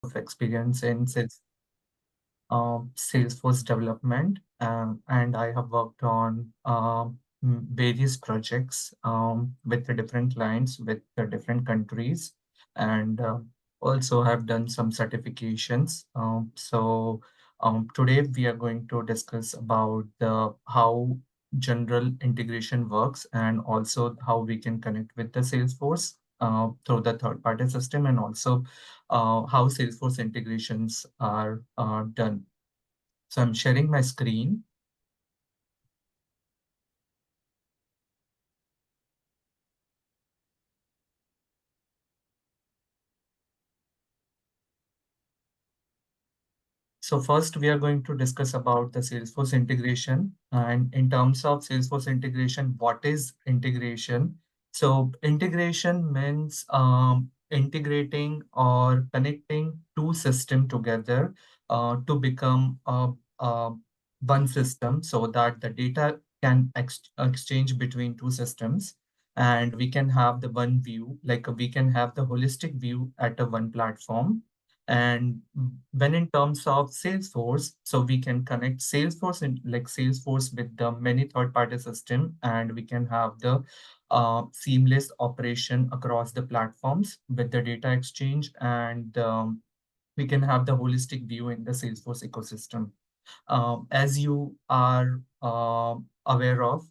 of experience in Salesforce development, and I have worked on various projects with the different clients, with the different countries, and also have done some certifications. Today we are going to discuss about how general integration works and also how we can connect with the Salesforce through the third-party system, and also how Salesforce integrations are done. So I'm sharing my screen. So first, we are going to discuss about the Salesforce integration. And in terms of Salesforce integration, what is integration? So integration means integrating or connecting two systems together to become a one system so that the data can exchange between two systems. And we can have the one view, like we can have the holistic view at a one platform. And when in terms of Salesforce, so we can connect Salesforce and like Salesforce with the many third-party system, and we can have the seamless operation across the platforms with the data exchange, and we can have the holistic view in the Salesforce ecosystem. As you are aware of,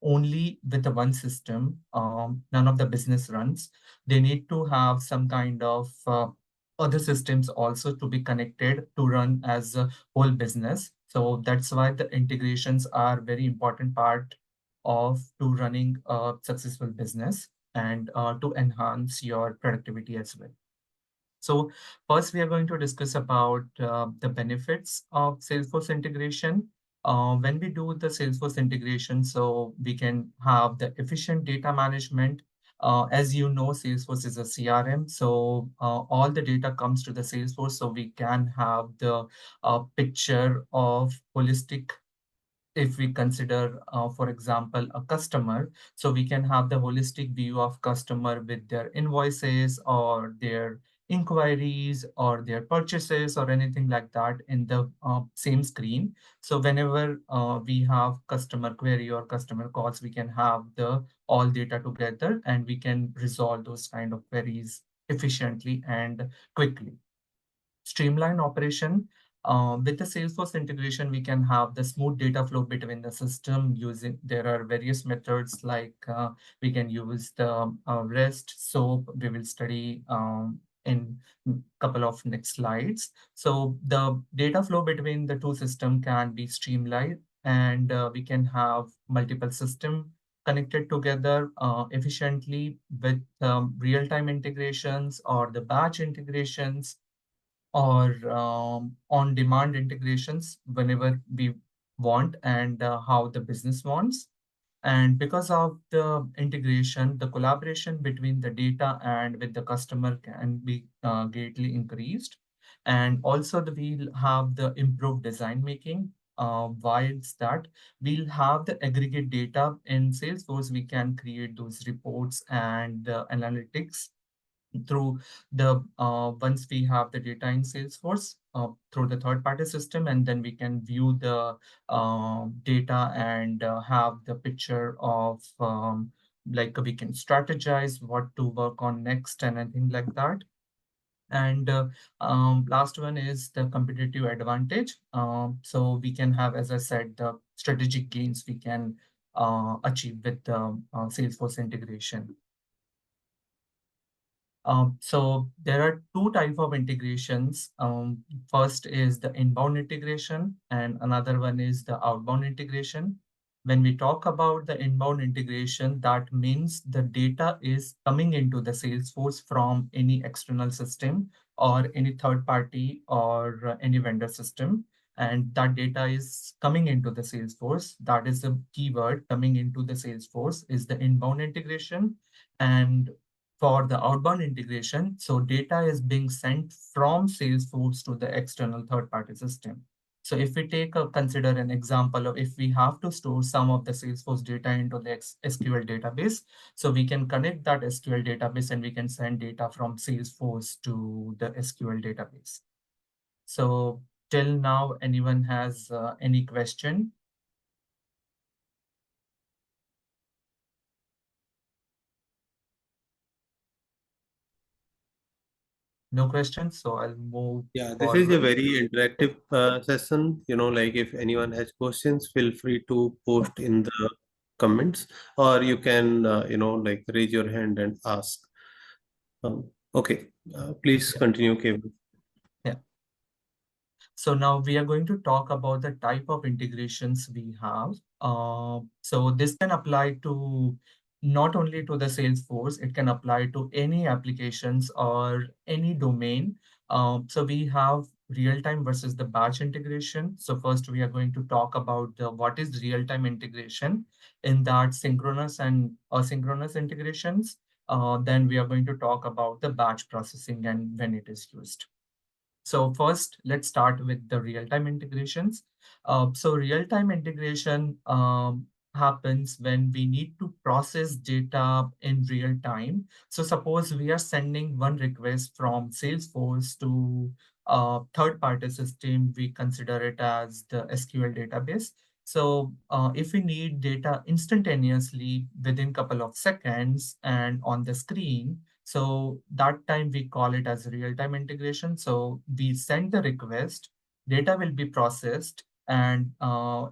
only with the one system, none of the business runs. They need to have some kind of other systems also to be connected to run as a whole business. So that's why the integrations are very important part of to running a successful business and to enhance your productivity as well. So first, we are going to discuss about the benefits of Salesforce integration. When we do the Salesforce integration, so we can have the efficient data management. As you know, Salesforce is a CRM, so all the data comes to the Salesforce, so we can have the picture of holistic. If we consider, for example, a customer, so we can have the holistic view of customer with their invoices or their inquiries or their purchases or anything like that in the same screen. So whenever we have customer query or customer calls, we can have the all data together and we can resolve those kind of queries efficiently and quickly. Streamline operation. With the Salesforce integration, we can have the smooth data flow between the system using, there are various methods like we can use the REST, SOAP, we will study in couple of next slides. So the data flow between the two systems can be streamlined and we can have multiple system connected together efficiently with real-time integrations or the batch integrations or on-demand integrations whenever we want and how the business wants. And because of the integration, the collaboration between the data and with the customer can be greatly increased. And also we'll have the improved design making. Whilst that, we'll have the aggregate data in Salesforce, we can create those reports and analytics through the once we have the data in Salesforce through the third-party system, and then we can view the data and have the picture of like we can strategize what to work on next and anything like that. And last one is the competitive advantage. So we can have, as I said, the strategic gains we can achieve with the Salesforce integration. So there are two type of integrations. First is the inbound integration and another one is the outbound integration. When we talk about the inbound integration, that means the data is coming into the Salesforce from any external system or any third party or any vendor system. And that data is coming into the Salesforce. That is the keyword, coming into the Salesforce is the inbound integration. And for the outbound integration, so data is being sent from Salesforce to the external third-party system. So if we take a consider an example of if we have to store some of the Salesforce data into the SQL database, so we can connect that SQL database and we can send data from Salesforce to the SQL database. So till now, anyone has any question? No questions, so I'll move Yeah, this is a forward. very interactive session. Like if anyone has questions, feel free to post in the comments, or you can, like raise your hand and ask. Okay, please Yeah. continue, Kevin. Yeah. So now we are going to talk about the type of integrations we have. So this can apply to not only to the Salesforce, it can apply to any applications or any domain. So we have real-time versus the batch integration. So first we are going to talk about what is real-time integration in that synchronous and asynchronous integrations. Then we are going to talk about the batch processing and when it is used. So first, let's start with the real-time integrations. So real-time integration happens when we need to process data in real time. So suppose we are sending one request from Salesforce to a third-party system, we consider it as the SQL database. So if we need data instantaneously within couple of seconds and on the screen, so that time we call it as real-time integration. So we send the request, data will be processed, and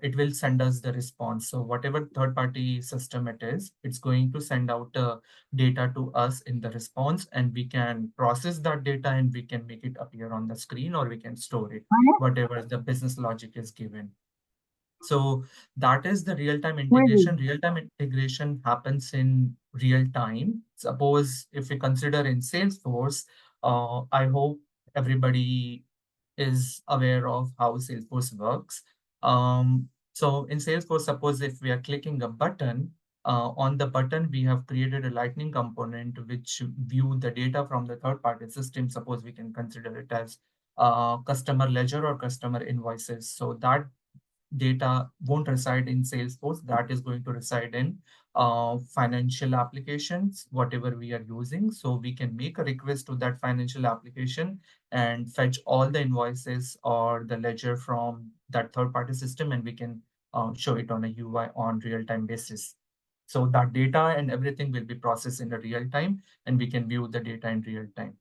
it will send us the response. So whatever third-party system it is, it's going to send out data to us in the response, and we can process that data and we can make it appear on the screen or we can store it, whatever the business logic is given. So that is the real-time integration. Real-time integration happens in real time. Suppose if we consider in Salesforce, I hope everybody is aware of how Salesforce works. So in Salesforce, suppose if we are clicking a button, on the button, we have created a Lightning component which view the data from the third-party system. Suppose we can consider it as customer ledger or customer invoices. So that data won't reside in Salesforce. That is going to reside in financial applications, whatever we are using. So we can make a request to that financial application and fetch all the invoices or the ledger from that third-party system, and we can show it on a UI on real-time basis. So that data and everything will be processed in a real time, and we can view the data in real time.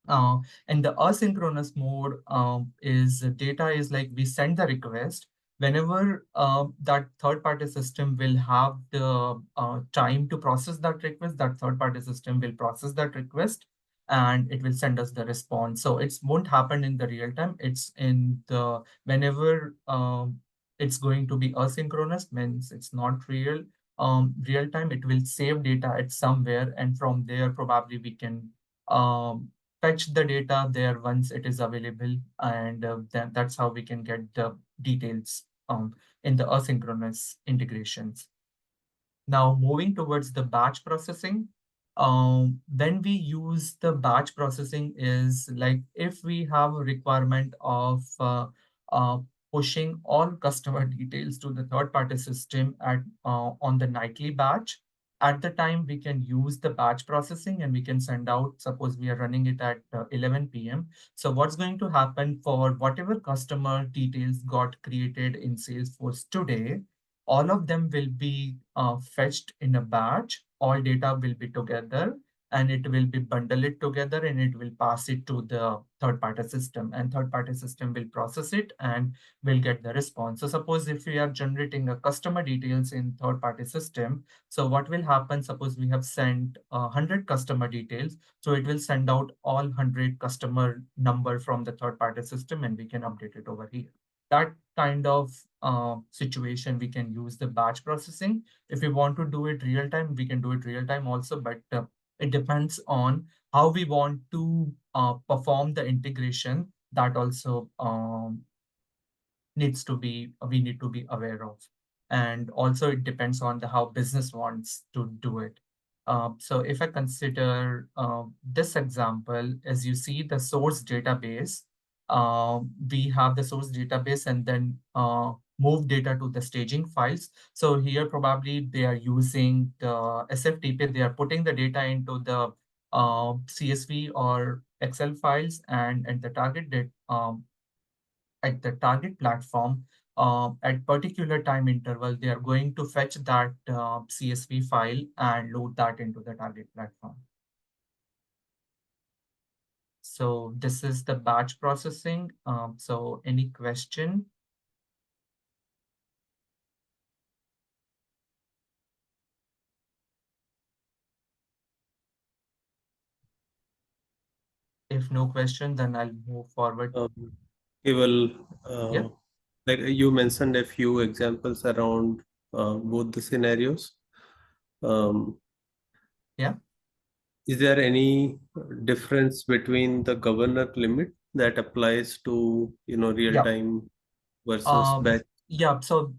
Uh, and the asynchronous mode is data is like we send the request whenever that third party system will have the time to process that request, that third party system will process that request and it will send us the response. So it won't happen in the real time. It's in the whenever it's going to be asynchronous means it's not real time. It will save data at somewhere, and from there probably we can um, fetch the data there once it is available, and then that's how we can get the details in the asynchronous integrations. Now, moving towards the batch processing, when we use the batch processing is like if we have a requirement of uh, pushing all customer details to the third-party system at on the nightly batch, at the time we can use the batch processing and we can send out, suppose we are running it at 11 p.m. So what's going to happen for whatever customer details got created in Salesforce today, all of them will be fetched in a batch. All data will be together and it will be bundled it together and it will pass it to the third party system, and third party system will process it and will get the response. So suppose if we are generating a customer details in third party system, so what will happen, suppose we have sent 100 customer details, so it will send out all 100 customer number from the third party system and we can update it over here. That kind of situation, we can use the batch processing. If we want to do it real time, we can do it real time also, but it depends on how we want to perform the integration. That also needs to be we need to be aware of, and also it depends on the how business wants to do it. So if I consider this example, as you see the source database, we have the source database and then move data to the staging files. So here probably they are using the SFTP. They are putting the data into the CSV or Excel files, and at the target platform, at particular time interval, they are going to fetch that CSV file and load that into the target platform. So this is the batch processing. So any question? If no question, then I'll move forward. Um, we will, Yeah, like you mentioned a few examples around both the scenarios. Um, yeah, is there any difference between the governor limit that applies to, real yeah. time versus Um, batch? yeah, so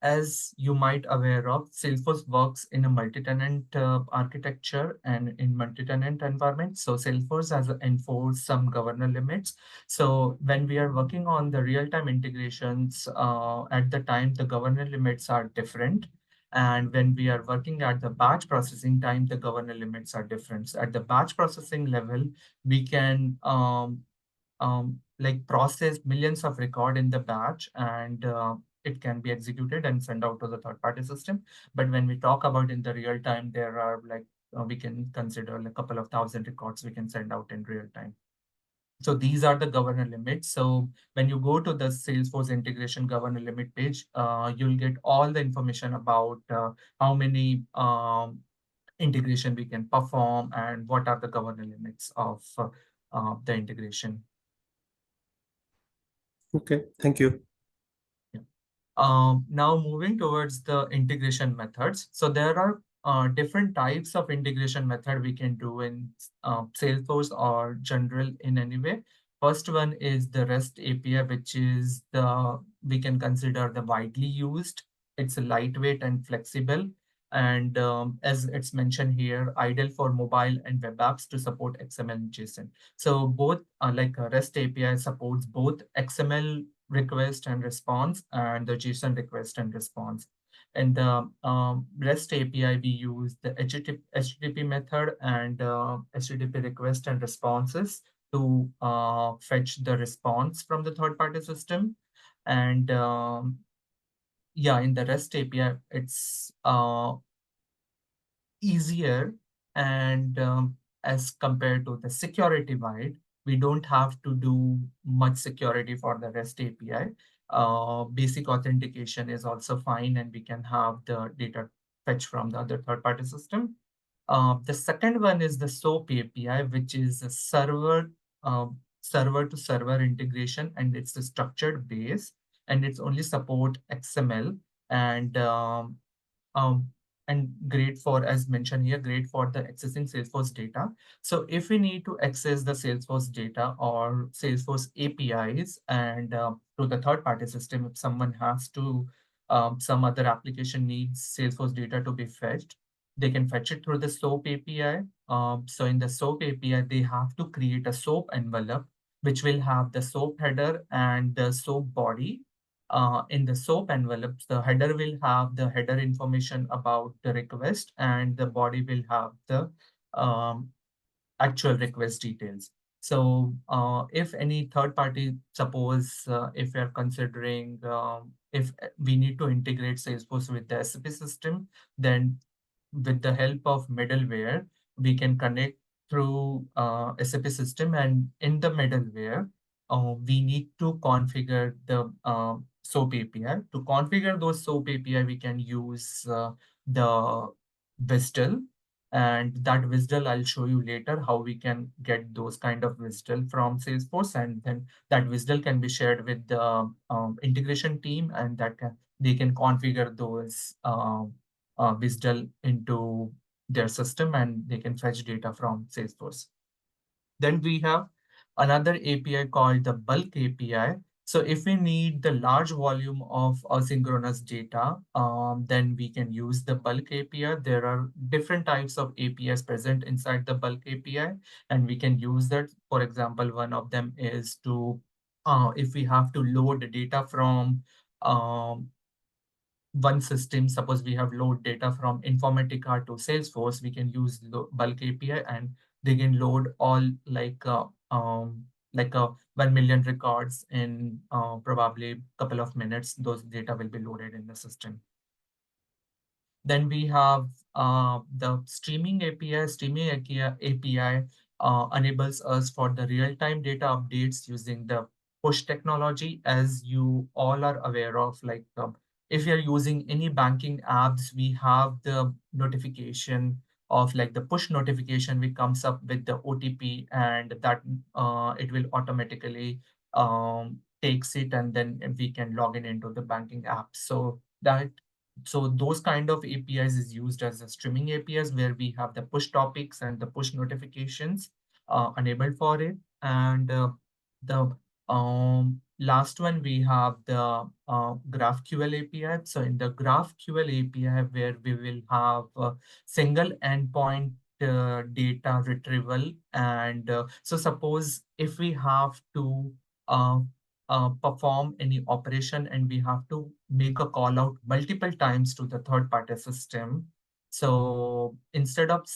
as you might aware of, Salesforce works in a multi-tenant architecture and in multi-tenant environment. So Salesforce has enforced some governor limits. So when we are working on the real-time integrations, at the time, the governor limits are different. And when we are working at the batch processing time, the governor limits are different. So at the batch processing level, we can like process millions of record in the batch, and it can be executed and sent out to the third party system. But when we talk about in the real time, there are like we can consider like a couple of thousand records we can send out in real time. So these are the governor limits. So when you go to the Salesforce integration governor limit page, you'll get all the information about how many integration we can perform and what are the governor limits of the integration. Okay, thank you. Yeah. Now moving towards the integration methods. So there are different types of integration method we can do in Salesforce or general in any way. First one is the REST API, which is the we can consider the widely used. It's lightweight and flexible. And as it's mentioned here, ideal for mobile and web apps to support XML and JSON. So both like REST API supports both XML request and response and the JSON request and response. In the REST API, we use the HTTP method and HTTP request and responses to fetch the response from the third-party system. And yeah, in the REST API, it's easier, and as compared to the security wide, we don't have to do much security for the REST API. Basic authentication is also fine, and we can have the data fetch from the other third-party system. The second one is the SOAP API, which is a server to server integration, and it's a structured base, and it's only support XML, and um, great for, as mentioned here, great for the accessing Salesforce data. So if we need to access the Salesforce data or Salesforce APIs and to the third party system, if someone has to, some other application needs Salesforce data to be fetched, they can fetch it through the SOAP API. So in the SOAP API, they have to create a SOAP envelope, which will have the SOAP header and the SOAP body. In the SOAP envelopes, the header will have the header information about the request, and the body will have the um, actual request details. So if any third party, suppose if we are considering if we need to integrate Salesforce with the SAP system, then with the help of middleware, we can connect through SAP system, and in the middleware, we need to configure the SOAP API. To configure those SOAP API, we can use the WSDL, and that WSDL I'll show you later how we can get those kind of WSDL from Salesforce, and then that WSDL can be shared with the integration team, and they can configure those WSDL into their system, and they can fetch data from Salesforce. Then we have another API called the bulk API. So if we need the large volume of asynchronous data, then we can use the bulk API. There are different types of APIs present inside the bulk API, and we can use that. For example, one of them is to if we have to load data from um, one system, suppose we have load data from Informatica to Salesforce, we can use bulk API and they can load all like 1 million records in probably a couple of minutes. Those data will be loaded in the system. Then we have the streaming API. Streaming API enables us for the real-time data updates using the push technology. As you all are aware of, like if you're using any banking apps, we have the notification of like the push notification which comes up with the OTP, and that it will automatically takes it, and then we can log in into the banking app. So those kind of APIs is used as a streaming APIs where we have the push topics and the push notifications enabled for it. And the last one, we have the GraphQL API. So in the GraphQL API, where we will have single endpoint data retrieval. And so suppose if we have to uh, perform any operation and we have to make a call out multiple times to the third party system. So instead of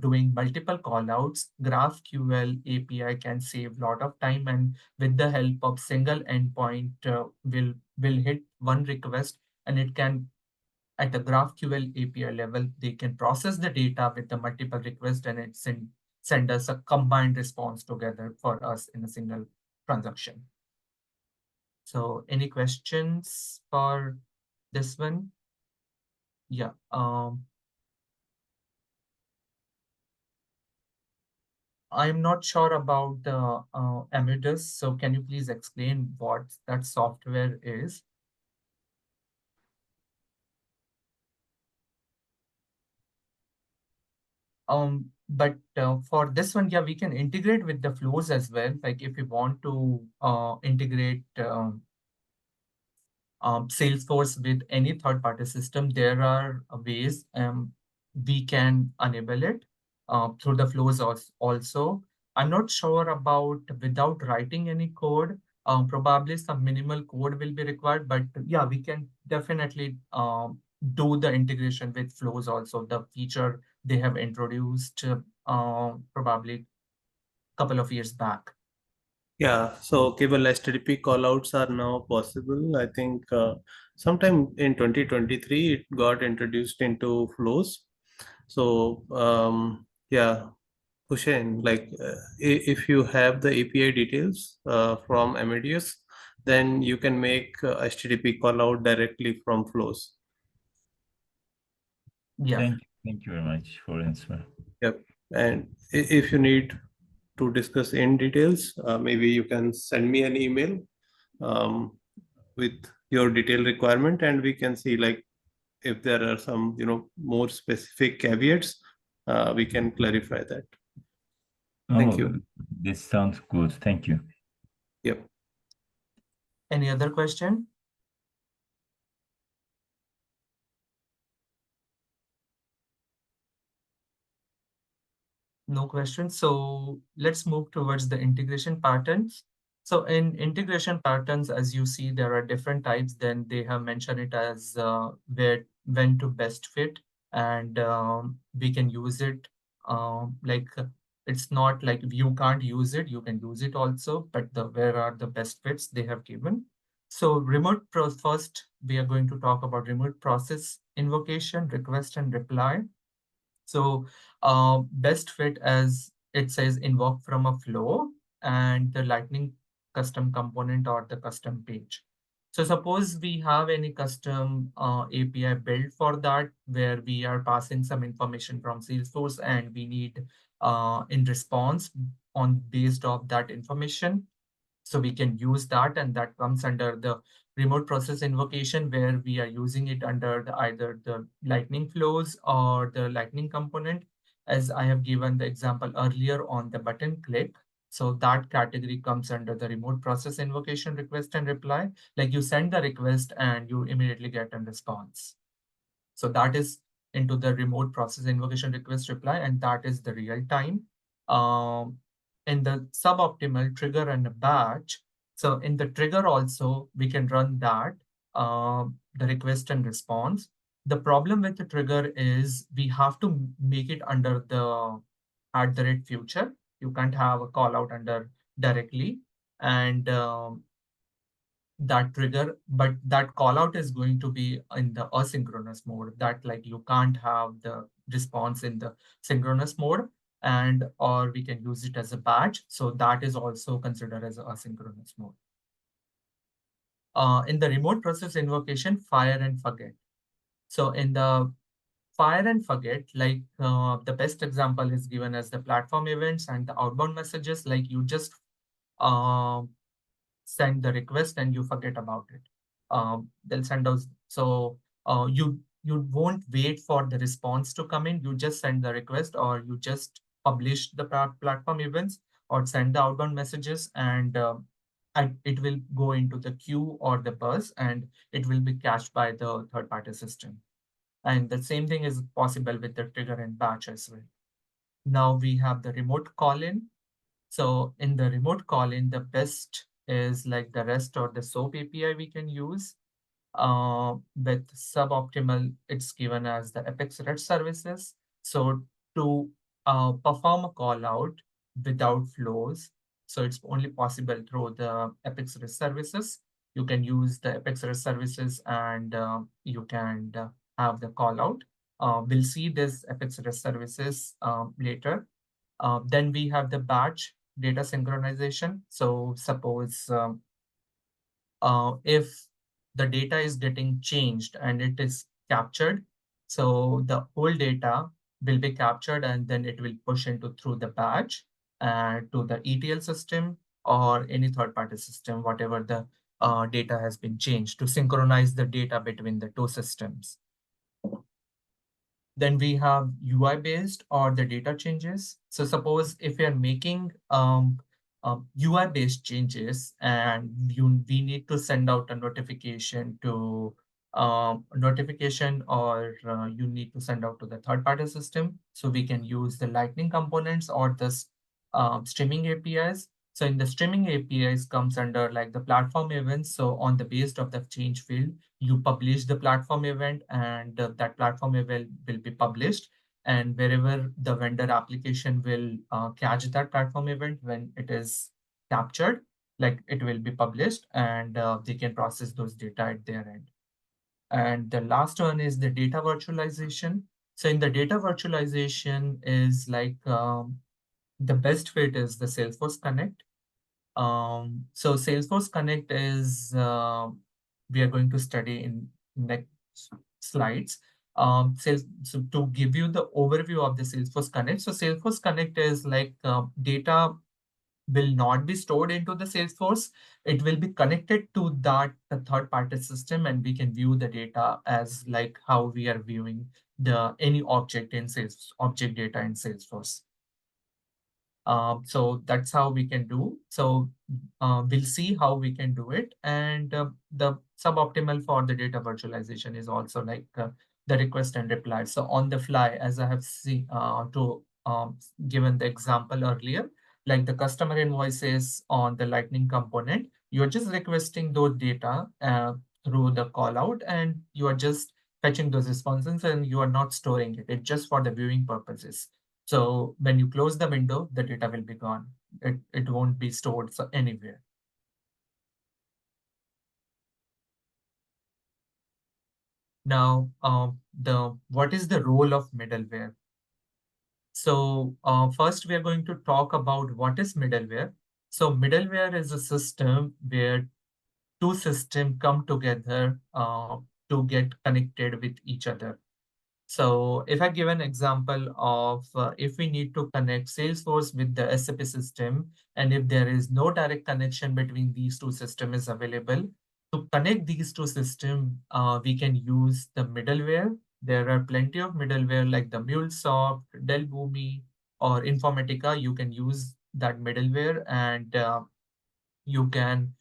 doing multiple call outs, GraphQL API can save a lot of time, and with the help of single endpoint, will hit one request, and it can at the GraphQL API level, they can process the data with the multiple requests, and send us a combined response together for us in a single transaction. So any questions for this one? Yeah. I'm not sure about the Amadeus. So can you please explain what that software is? But for this one, yeah, we can integrate with the flows as well. Like if we want to integrate Salesforce with any third-party system, there are ways we can enable it through the flows also. I'm not sure about without writing any code. Probably some minimal code will be required, but yeah, we can definitely do the integration with flows also. The feature they have introduced probably a couple of years back. Yeah, so cable HTTP callouts are now possible. I think sometime in 2023 it got introduced into flows. So yeah, Hussein, like if you have the API details from Amadeus, then you can make HTTP callout directly from flows. Yeah. Thank you very much for answer. Yep. And if you need to discuss in details, maybe you can send me an email um, with your detailed requirement, and we can see like if there are some more specific caveats, we can clarify that. Thank Oh, you. this sounds good. Thank you. Yep. Any other question? No questions. So let's move towards the integration patterns. So in integration patterns, as you see, there are different types. Then they have mentioned it as when to best fit, and we can use it. Like it's not like you can't use it, you can use it also, but the where are the best fits they have given. So first, we are going to talk about remote process invocation, request and reply. So best fit, as it says, invoke from a flow and the Lightning custom component or the custom page. So suppose we have any custom API built for that, where we are passing some information from Salesforce and we need in response on based of that information. So we can use that, and that comes under the remote process invocation, where we are using it under either the Lightning flows or the Lightning component, as I have given the example earlier on the button click. So that category comes under the remote process invocation request and reply. Like you send the request and you immediately get a response. So that is into the remote process invocation request reply, and that is the real time. Um, in the suboptimal trigger and a batch, So in the trigger also, we can run that, the request and response. The problem with the trigger is we have to make it under the @future. You can't have a call out under directly. And that trigger, but that call out is going to be in the asynchronous mode, that like you can't have the response in the synchronous mode, and or we can use it as a batch. So that is also considered as asynchronous mode. In the remote process invocation, fire and forget. So in the fire and forget, like the best example is given as the platform events and the outbound messages, like you just uh, send the request and you forget about it. They'll send us. So you won't wait for the response to come in. You just send the request, or you just publish the platform events, or send the outbound messages, and it will go into the queue or the bus, and it will be cached by the third-party system. And the same thing is possible with the trigger and batch as well. Now we have the remote call-in. So in the remote call-in, the best is like the REST or the SOAP API we can use. With suboptimal, it's given as the Apex REST services. So to perform a call out without flows, so it's only possible through the Apex REST services. You can use the Apex REST services, and you can have the call out. We'll see this Apex REST services later. Then we have the batch data synchronization. So suppose if the data is getting changed and it is captured, so the old data will be captured and then it will push into through the batch to the ETL system or any third-party system, whatever the data has been changed, to synchronize the data between the two systems. Then we have UI based or the data changes. So suppose if we are making UI based changes, and we need to send out a notification, or you need to send out to the third party system. So we can use the Lightning components or the streaming APIs. So in the streaming APIs comes under like the platform events. So on the base of the change field, you publish the platform event, and that platform event will be published, and wherever the vendor application will catch that platform event when it is captured, like it will be published, and they can process those data at their end. And the last one is the data virtualization. So in the data virtualization is like the best fit is the Salesforce Connect. So Salesforce Connect is we are going to study in next slides. So to give you the overview of the Salesforce Connect, so Salesforce Connect is like data will not be stored into the Salesforce. It will be connected to that third-party system, and we can view the data as like how we are viewing the any object in Salesforce, object data in Salesforce. So that's how we can do. So we'll see how we can do it. And the suboptimal for the data virtualization is also like the request and reply. So on the fly, as I have seen given the example earlier, like the customer invoices on the Lightning component, you're just requesting those data through the call out, and you are just fetching those responses, and you are not storing it. It's just for the viewing purposes. So when you close the window, the data will be gone. It won't be stored anywhere. Now, what is the role of middleware? So first, we are going to talk about what is middleware. So middleware is a system where two systems come together to get connected with each other. So if I give an example of if we need to connect Salesforce with the SAP system, and if there is no direct connection between these two systems is available, to connect these two systems, we can use the middleware. There are plenty of middleware like the MuleSoft, Dell Boomi, or Informatica. You can use that middleware, and you can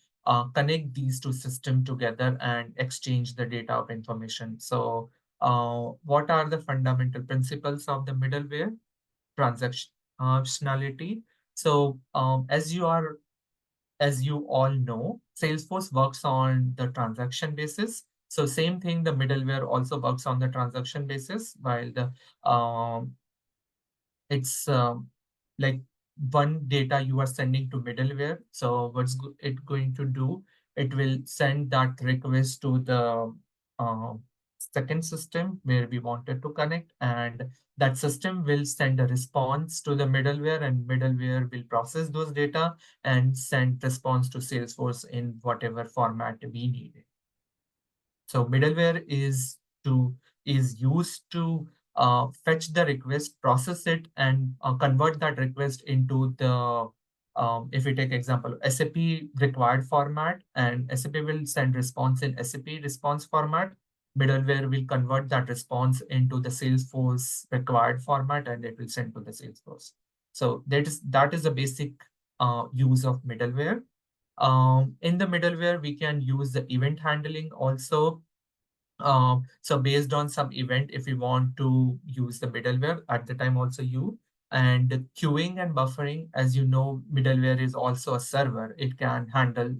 connect these two systems together and exchange the data of information. So what are the fundamental principles of the middleware? Transactionality. So as you are as you all know, Salesforce works on the transaction basis. So same thing, the middleware also works on the transaction basis, while the it's like one data you are sending to middleware. So it going to do? It will send that request to the uh, second system where we wanted to connect, and that system will send a response to the middleware, and middleware will process those data and send response to Salesforce in whatever format we need it. So middleware is used to fetch the request, process it, and convert that request into the if we take example SAP required format, and SAP will send response in SAP response format. Middleware will convert that response into the Salesforce required format, and it will send to the Salesforce. So that is a basic use of middleware. In the middleware, we can use the event handling also. So based on some event, if we want to use the middleware at the time also you, and the queuing and buffering, as you know, middleware is also a server. It can handle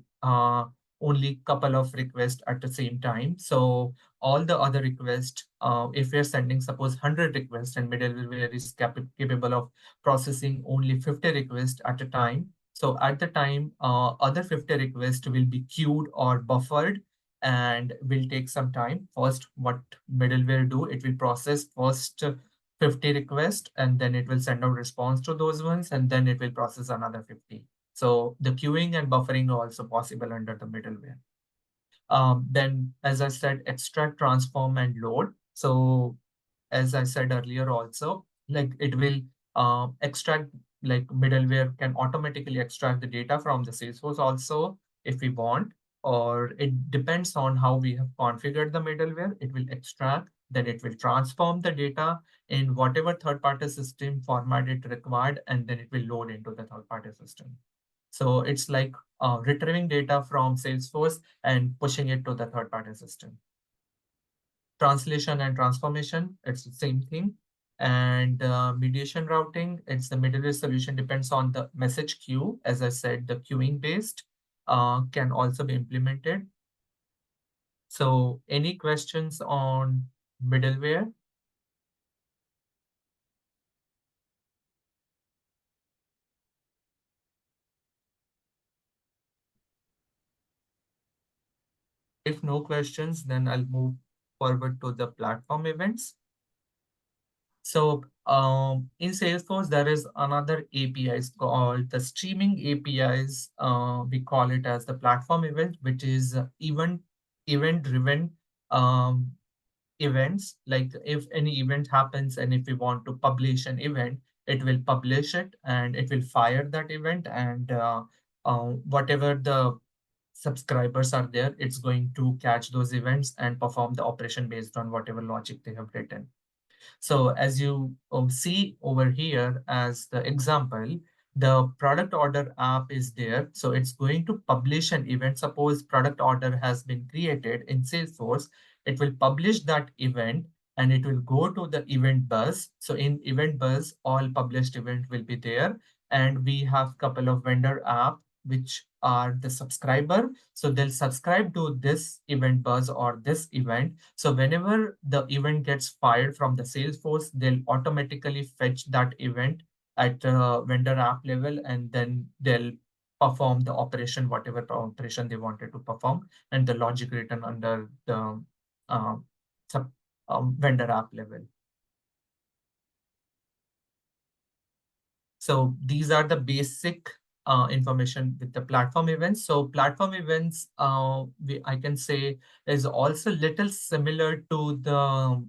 only couple of requests at the same time. So all the other requests, if we're sending suppose 100 requests, and middleware is capable of processing only 50 requests at a time. So at the time, other 50 requests will be queued or buffered and will take some time. First, what middleware do, it will process first 50 requests, and then it will send out response to those ones, and then it will process another 50. So the queuing and buffering are also possible under the middleware. Then, as I said, extract, transform, and load. So as I said earlier also, like it will extract, like middleware can automatically extract the data from the Salesforce also if we want, or it depends on how we have configured the middleware. It will extract, then it will transform the data in whatever third-party system format it required, and then it will load into the third-party system. So it's like retrieving data from Salesforce and pushing it to the third-party system. Translation and transformation, it's the same thing. And mediation routing, it's the middleware solution depends on the message queue. As I said, the queuing based can also be implemented. So any questions on middleware? If no questions, then I'll move forward to the platform events. So in Salesforce, there is another APIs called the streaming APIs. We call it as the platform event, which is event-driven um, events. Like if any event happens and if we want to publish an event, it will publish it and it will fire that event, and whatever the subscribers are there, it's going to catch those events and perform the operation based on whatever logic they have written. So as you see over here as the example, the product order app is there. So it's going to publish an event. Suppose product order has been created in Salesforce. It will publish that event and it will go to the event bus. So in event bus, all published event will be there. And we have couple of vendor app which are the subscriber. So they'll subscribe to this event buzz or this event. So whenever the event gets fired from the Salesforce, they'll automatically fetch that event at vendor app level, and then they'll perform the operation, whatever operation they wanted to perform, and the logic written under the uh, sub, vendor app level. So these are the basic information with the platform events. So platform events, I can say, is also little similar to the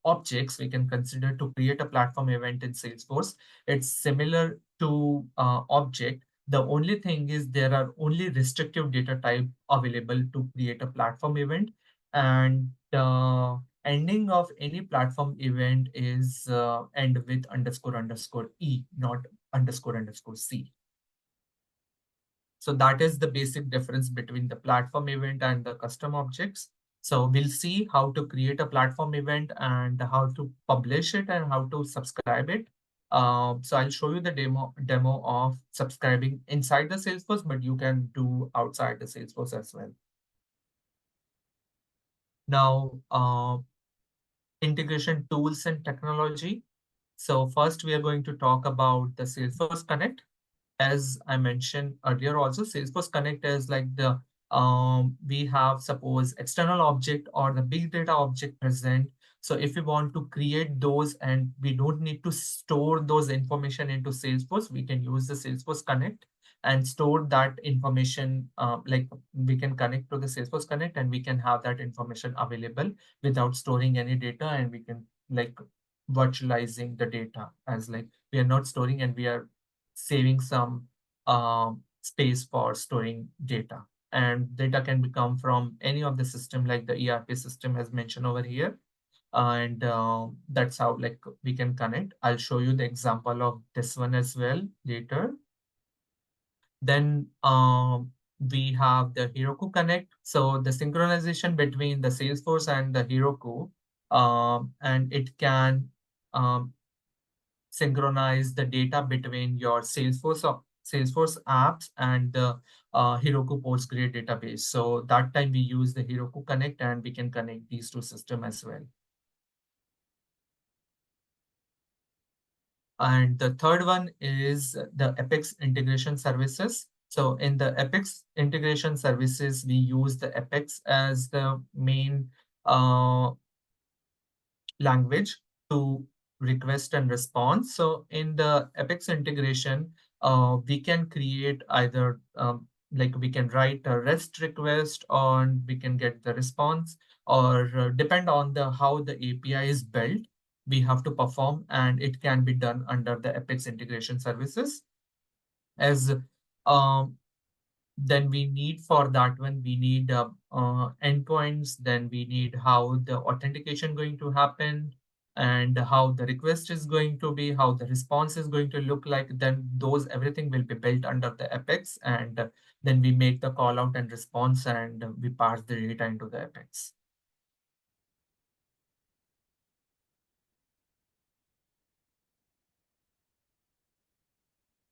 objects we can consider to create a platform event in Salesforce. It's similar to object. The only thing is there are only restrictive data type available to create a platform event, and ending of any platform event is end with underscore underscore E, not underscore underscore C. So that is the basic difference between the platform event and the custom objects. So we'll see how to create a platform event and how to publish it and how to subscribe it. So I'll show you the demo of subscribing inside the Salesforce, but you can do outside the Salesforce as well. Now, integration tools and technology. So first, we are going to talk about the Salesforce Connect. As I mentioned earlier, also Salesforce Connect is like the we have suppose external object or the big data object present. So if we want to create those and we don't need to store those information into Salesforce, we can use the Salesforce Connect and store that information. Like we can connect to the Salesforce Connect and we can have that information available without storing any data, and we can like virtualizing the data as like we are not storing and we are saving some space for storing data. And data can become from any of the system like the ERP system as mentioned over here. And that's how like we can connect. I'll show you the example of this one as well later. Then we have the Heroku Connect. So the synchronization between the Salesforce and the Heroku, and it can um, synchronize the data between your Salesforce apps and the Heroku Postgre database. So that time we use the Heroku Connect and we can connect these two systems as well. And the third one is the Apex integration services. So in the Apex integration services, we use the Apex as the main uh, language to request and response. So in the Apex integration, we can create either like we can write a REST request and we can get the response, or depend on the how the API is built, we have to perform, and it can be done under the Apex integration services. As um, then we need for that one, we need endpoints, then we need how the authentication going to happen, and how the request is going to be, how the response is going to look like. Then those everything will be built under the Apex, and then we make the call out and response, and we pass the data into the Apex.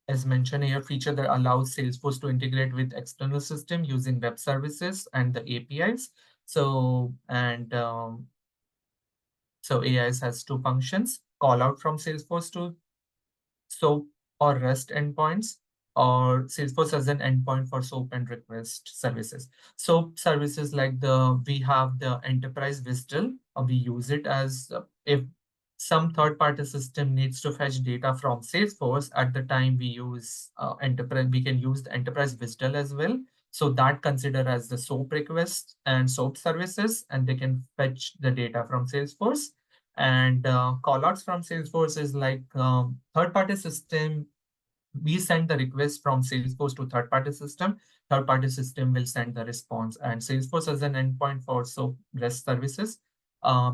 As mentioned here, feature that allows Salesforce to integrate with external system using web services and the APIs. So, and so AIS has two functions: call out from Salesforce to SOAP or REST endpoints, or Salesforce has an endpoint for SOAP and request services. SOAP services like we have the enterprise WSDL, we use it as if some third-party system needs to fetch data from Salesforce at the time we use enterprise, we can use the enterprise WSDL as well. So that consider as the SOAP request and SOAP services, and they can fetch the data from Salesforce. And callouts from Salesforce is like third-party system. We send the request from Salesforce to third-party system. Third-party system will send the response, and Salesforce as an endpoint for so REST services.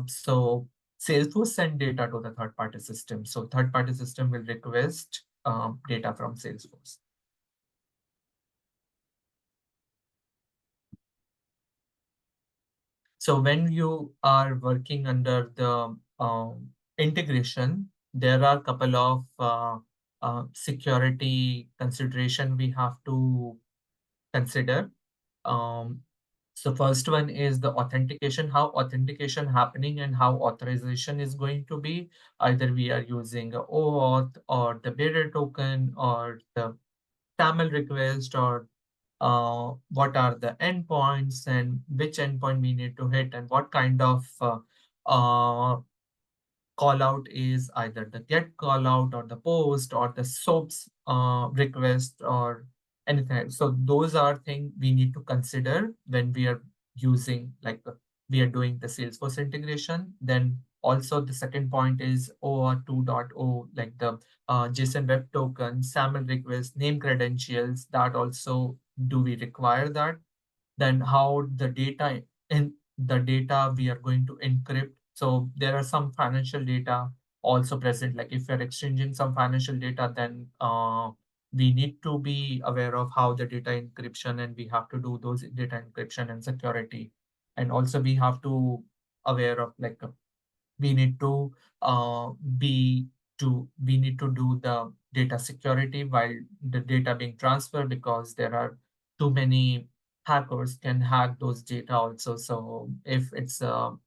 So Salesforce send data to the third-party system. So third-party system will request data from Salesforce. So when you are working under the integration, there are a couple of security consideration we have to consider. Um, so first one is the authentication, how authentication happening and how authorization is going to be. Either we are using a OAuth or the bearer token or the SAML request, or what are the endpoints and which endpoint we need to hit, and what kind of uh, call out is either the get call out or the post or the soaps request or anything else. So those are things we need to consider when we are using like we are doing the Salesforce integration. Then also the second point is OAuth 2.0, like the JSON web token, SAML request, name credentials. That also, do we require that? Then how the data in the data we are going to encrypt. So there are some financial data also present. Like if you're exchanging some financial data, then we need to be aware of how the data encryption, and we have to do those data encryption and security. And also we have to aware of like we need to be we need to do the data security while the data being transferred, because there are too many hackers can hack those data also. So if it's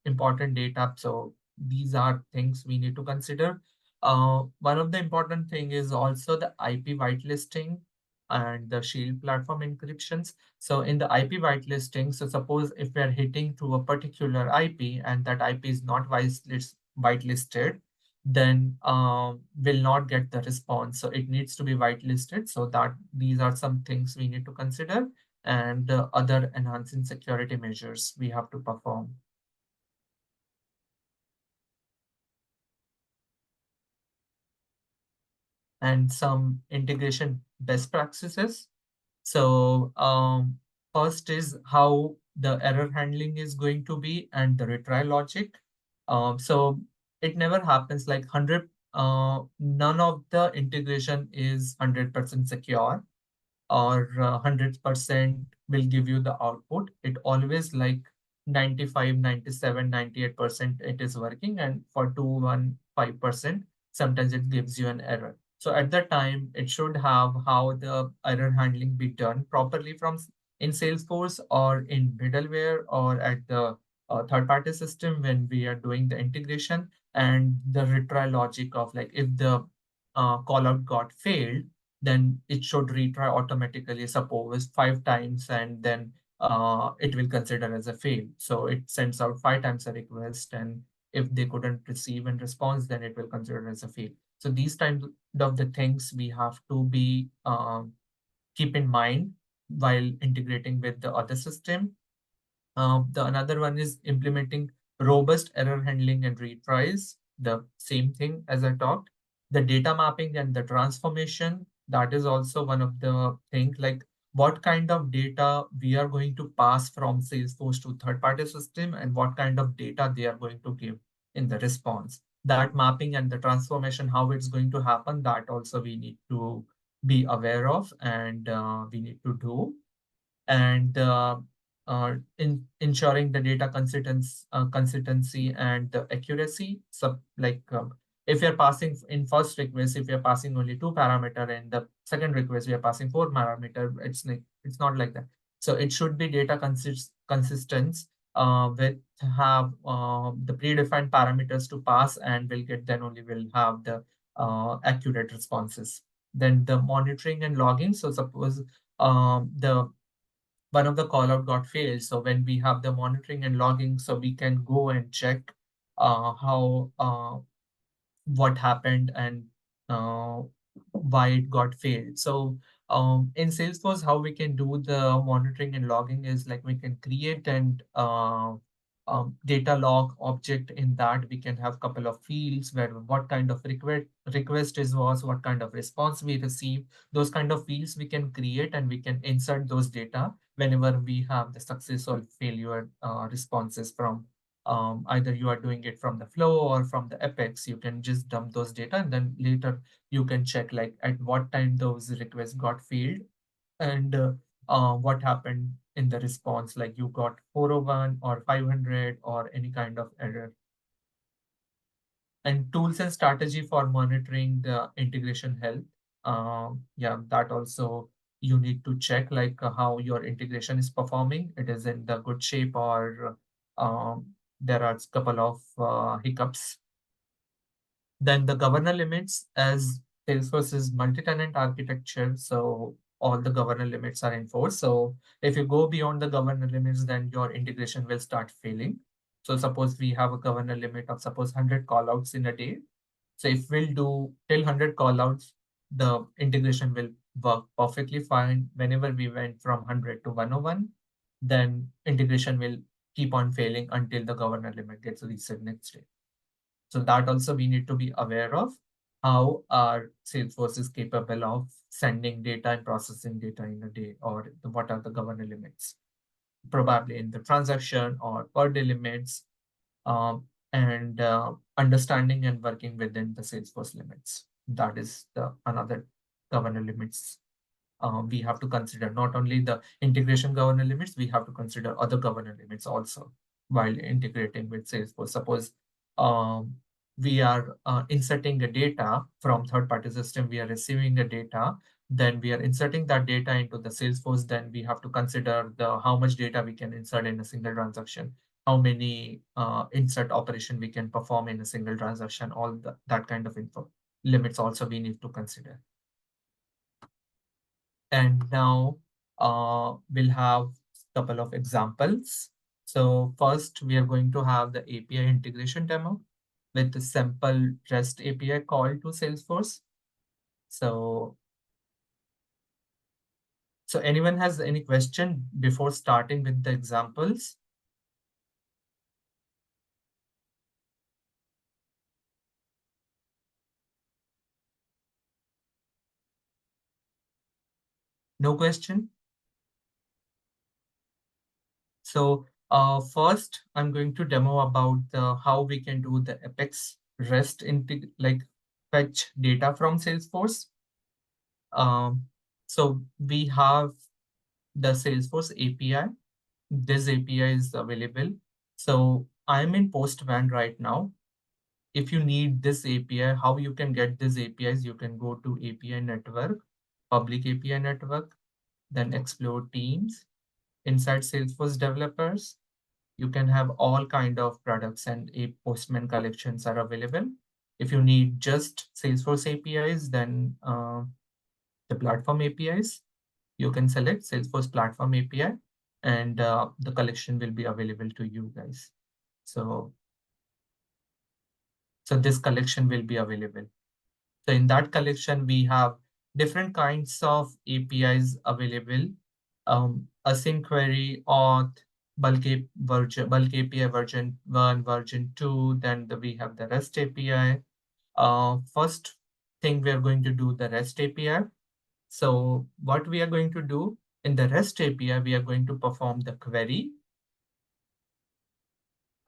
important data, so these are things we need to consider. One of the important thing is also the IP whitelisting and the shield platform encryptions. So in the IP whitelisting, so suppose if we are hitting to a particular IP and that IP is not whitelisted, then will not get the response. So it needs to be whitelisted. So that these are some things we need to consider, and other enhancing security measures we have to perform. And some integration best practices. So first is how the error handling is going to be and the retry logic. So it never happens like 100, none of the integration is 100% secure or 100% will give you the output. It always like 95, 97, 98% it is working, and for 215% sometimes it gives you an error. So at that time it should have how the error handling be done properly from in Salesforce or in middleware or at the third party system when we are doing the integration, and the retry logic of like if the call out got failed, then it should retry automatically, suppose 5 times, and then it will consider as a fail. So it sends out 5 times a request, and if they couldn't receive and response, then it will consider as a fail. So these kinds of the things we have to be keep in mind while integrating with the other system. The another one is implementing robust error handling and retries. The same thing as I talked. The data mapping and the transformation, that is also one of the things, like what kind of data we are going to pass from Salesforce to third-party system and what kind of data they are going to give in the response. That mapping and the transformation, how it's going to happen, that also we need to be aware of, and we need to do. And in ensuring the data consistency and the accuracy. So like if you're passing in first request, if you're passing only 2 parameter, and the second request we are passing 4 parameter, it's not like that. So it should be data consistent with have the predefined parameters to pass, and will get, then only will have the accurate responses. Then the monitoring and logging. So suppose the one of the call out got failed. So when we have the monitoring and logging, so we can go and check how what happened and uh, why it got failed. So in Salesforce, how we can do the monitoring and logging is like we can create and data log object. In that we can have couple of fields where what kind of request is was, what kind of response we received. Those kind of fields we can create, and we can insert those data whenever we have the success or failure responses from either you are doing it from the flow or from the Apex. You can just dump those data, and then later you can check like at what time those requests got failed, and what happened in the response, like you got 401 or 500 or any kind of error. And tools and strategy for monitoring the integration health. Yeah, that also you need to check like how your integration is performing. It is in the good shape, or there are a couple of hiccups. Then the governor limits, as Salesforce is multi-tenant architecture, so all the governor limits are enforced. So if you go beyond the governor limits, then your integration will start failing. So suppose we have a governor limit of suppose 100 callouts in a day. So if we'll do till 100 callouts, the integration will work perfectly fine. Whenever we went from 100 to 101, then integration will keep on failing until the governor limit gets reset next day. So that also we need to be aware of how our Salesforce is capable of sending data and processing data in a day, or what are the governor limits, probably in the transaction or per day limits, and understanding and working within the Salesforce limits. That is the another governor limits we have to consider. Not only the integration governor limits, we have to consider other governor limits also while integrating with Salesforce. Suppose um, we are inserting a data from third-party system, we are receiving a data, then we are inserting that data into the Salesforce, then we have to consider the how much data we can insert in a single transaction, how many insert operation we can perform in a single transaction, all that kind of info limits also we need to consider. And now we'll have a couple of examples. So first, we are going to have the API integration demo with the sample REST API call to Salesforce. So anyone has any question before starting with the examples? No question? So first, I'm going to demo about how we can do the Apex REST like fetch data from Salesforce. Um, so we have the Salesforce API. This API is available. So I'm in Postman right now. If you need this API, how you can get these APIs, you can go to API network, public API network, then explore teams. Inside Salesforce developers, you can have all kind of products and a Postman collections are available. If you need just Salesforce APIs, then the platform APIs, you can select Salesforce platform API and the collection will be available to you guys. So this collection will be available. So in that collection, we have different kinds of APIs available. Async query, auth, bulk API version 1, version 2, then we have the REST API. First thing we are going to do the REST API. So what we are going to do in the REST API, we are going to perform the query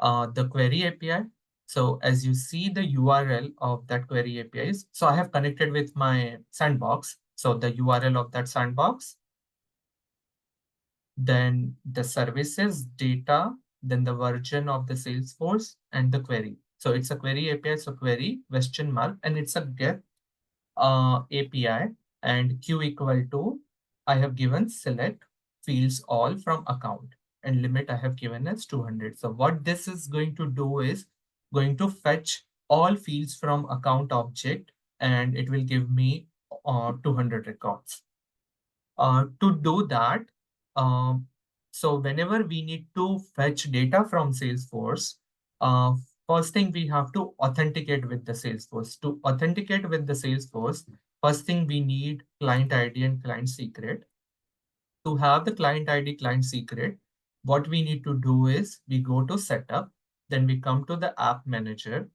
API. So as you see the URL of that query APIs, so I have connected with my sandbox. So the URL of that sandbox, then the services data, then the version of the Salesforce and the query. So it's a query API, so query question mark, and it's a get API and Q equal to, I have given select fields all from account and limit I have given as 200. So what this is going to do is going to fetch all fields from account object and it will give me 200 records. To do that, um, so whenever we need to fetch data from Salesforce, uh, first thing we have to authenticate with the Salesforce. To authenticate with the Salesforce, first thing we need client ID and client secret. To have the client ID, client secret, what we need to do is we go to setup, then we come to the app manager.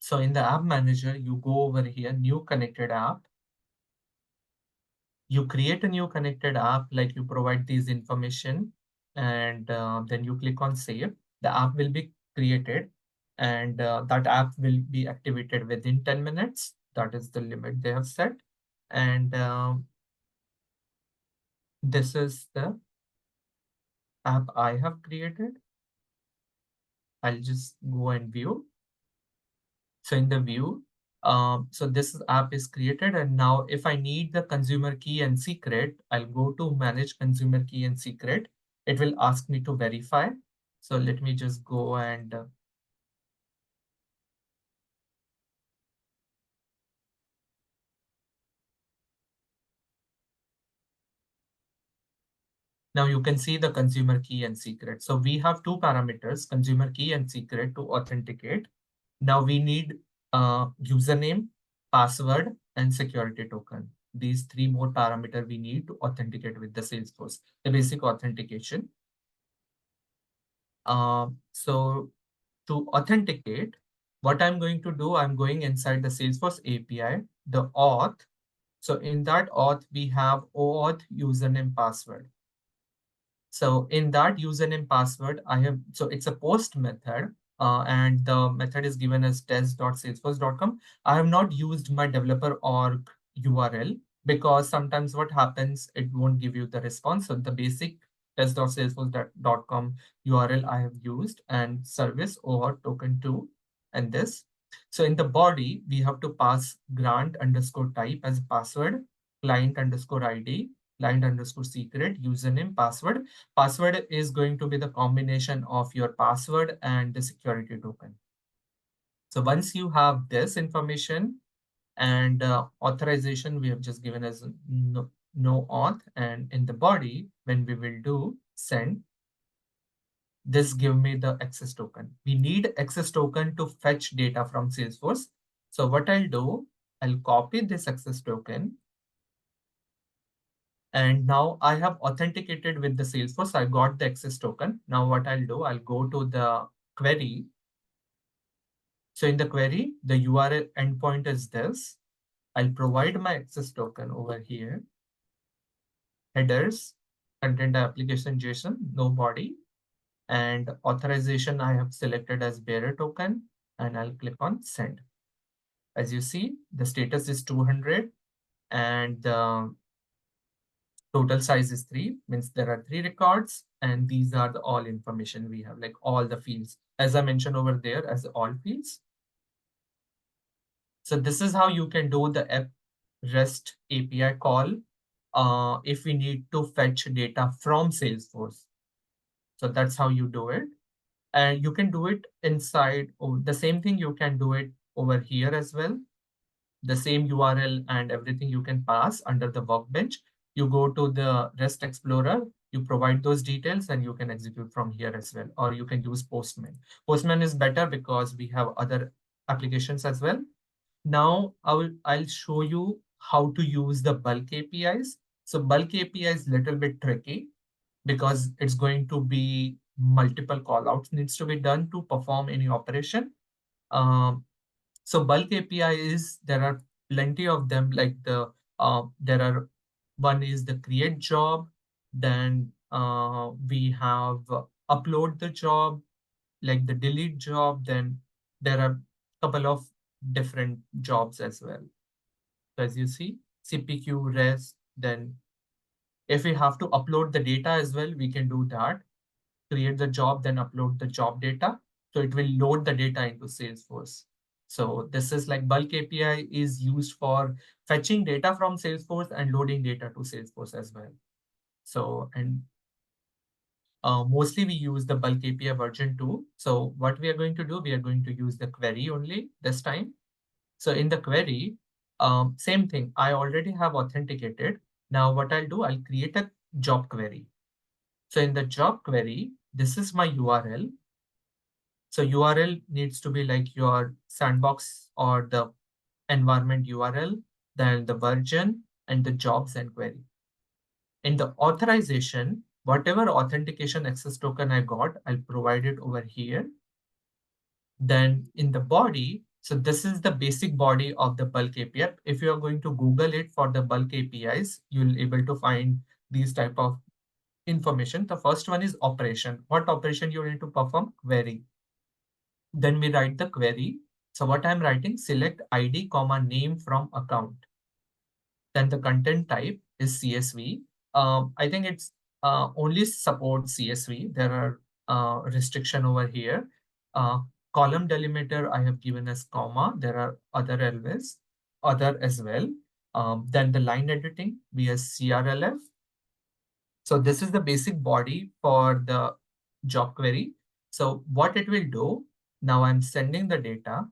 So in the app manager, you go over here, new connected app. You create a new connected app, like you provide these information and then you click on save. The app will be created and that app will be activated within 10 minutes. That is the limit they have set. And this is the app I have created. I'll just go and view. So in the view, so this app is created and now if I need the consumer key and secret, I'll go to manage consumer key and secret. It will ask me to verify. So let me just go and now you can see the consumer key and secret. So we have two parameters, consumer key and secret to authenticate. Now we need username, password, and security token. These three more parameters we need to authenticate with the Salesforce, the basic authentication. So to authenticate, what I'm going to do, I'm going inside the Salesforce API, the auth. So in that auth, we have OAuth username password. So in that username password, so it's a post method and the method is given as test.salesforce.com. I have not used my developer org URL. because sometimes what happens, it won't give you the response. So the basic test.salesforce.com URL I have used, and service over token 2 and this. So in the body, we have to pass grant underscore type as password, client underscore ID, client underscore secret, username, password. Password is going to be the combination of your password and the security token. So once you have this information, and authorization we have just given as no auth, and in the body, when we will do send, this give me the access token. We need access token to fetch data from Salesforce. So what I'll do, I'll copy this access token, and now I have authenticated with the Salesforce. I got the access token. Now what I'll do, I'll go to the query. So in the query, the URL endpoint is this. I'll provide my access token over here. Headers, content application JSON, no body, and authorization I have selected as bearer token, and I'll click on send. As you see, the status is 200 and the total size is 3, means there are 3 records, and these are the all information we have, like all the fields, as I mentioned over there as all fields. So this is how you can do the app REST API call if we need to fetch data from Salesforce. So that's how you do it. And you can do it inside, the same thing you can do it over here as well. The same URL and everything you can pass under the workbench. You go to the REST Explorer, you provide those details, and you can execute from here as well. Or you can use Postman. Postman is better because we have other applications as well. Now I'll show you how to use the bulk APIs. So bulk API is a little bit tricky because it's going to be multiple callouts needs to be done to perform any operation. Um, so bulk API is, there are plenty of them, like there are, one is the create job, then we have upload the job, like the delete job, then there are a couple of different jobs as well. So as you see, CPQ, REST, then if we have to upload the data as well, we can do that. Create the job, then upload the job data. So it will load the data into Salesforce. So this is like bulk API is used for fetching data from Salesforce and loading data to Salesforce as well. So, and mostly we use the bulk API version 2. So what we are going to do, we are going to use the query only this time. So in the query, same thing, I already have authenticated. Now what I'll do, I'll create a job query. So in the job query, this is my URL. So URL needs to be like your sandbox or the environment URL, then the version and the jobs and query. In the authorization, whatever authentication access token I got, I'll provide it over here. Then in the body, so this is the basic body of the bulk API. If you are going to Google it for the bulk APIs, you'll able to find these type of information. The first one is operation. What operation you need to perform? Query. Then we write the query. So what I'm writing, select ID comma name from account. Then the content type is CSV. I think it's only supports CSV. There are restriction over here. Uh, Column delimiter I have given as comma. There are other as well. Then the line editing, we have CRLF. So this is the basic body for the job query. So what it will do, now I'm sending the data.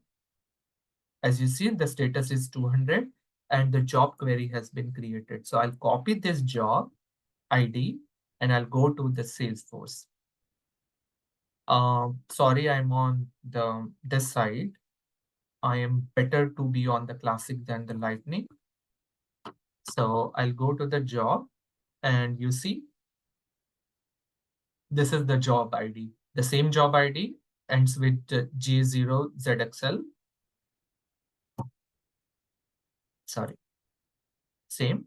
As you see, the status is 200 and the job query has been created. So I'll copy this job ID and I'll go to the Salesforce. Sorry, I'm on this side. I am better to be on the classic than the lightning. So I'll go to the job and you see, this is the job ID. The same job ID ends with G0ZXL. Sorry, same.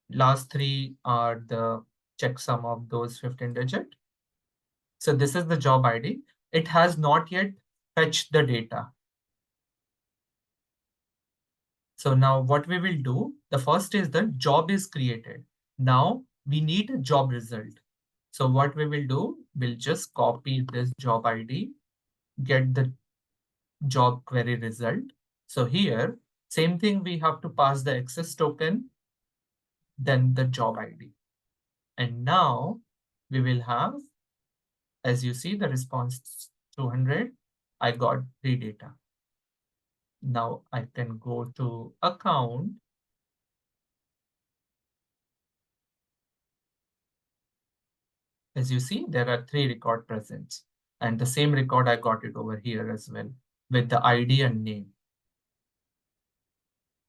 Last 3 are the checksum of those 15 digit. So this is the job ID. It has not yet fetched the data. So now what we will do, the first is the job is created. Now we need a job result. So what we will do, we'll just copy this job ID, get the job query result. So here, same thing, we have to pass the access token, then the job ID. And now we will have, as you see, the response 200. I got the data. Now I can go to account. As you see, there are 3 record presents. And the same record, I got it over here as well with the ID and name.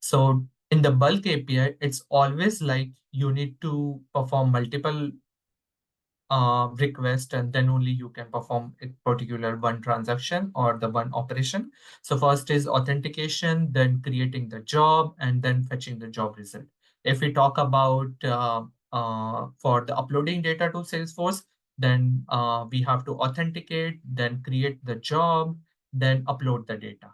So in the bulk API, it's always like you need to perform multiple request, and then only you can perform a particular one transaction or the one operation. So first is authentication, then creating the job, and then fetching the job result. If we talk about for the uploading data to Salesforce, then we have to authenticate, then create the job, then upload the data.